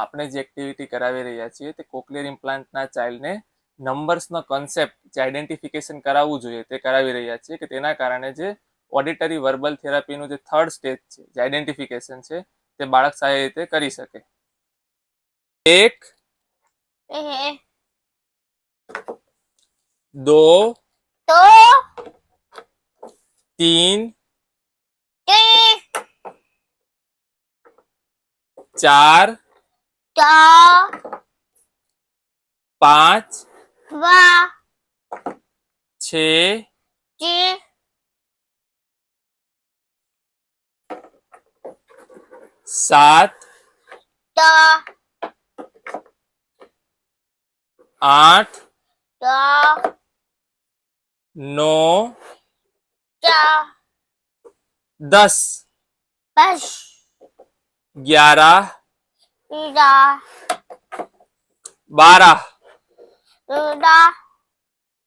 આપણે જે એક્ટિવિટી કરાવી રહ્યા છીએ તે કોક્લિયર ઇમ્પ્લાન્ટના ચાઇલ્ડને નંબર્સનો કોન્સેપ્ટ જે આઈડેન્ટિફિકેશન કરાવવું જોઈએ તે કરાવી રહ્યા છીએ કે તેના કારણે જે ઓડિટરી વર્બલ થેરાપીનું જે થર્ડ સ્ટેજ છે જે આઈડેન્ટિફિકેશન છે તે બાળક સારી રીતે કરી શકે. 1 2 3 4 5 6 7 8 9 10 11 12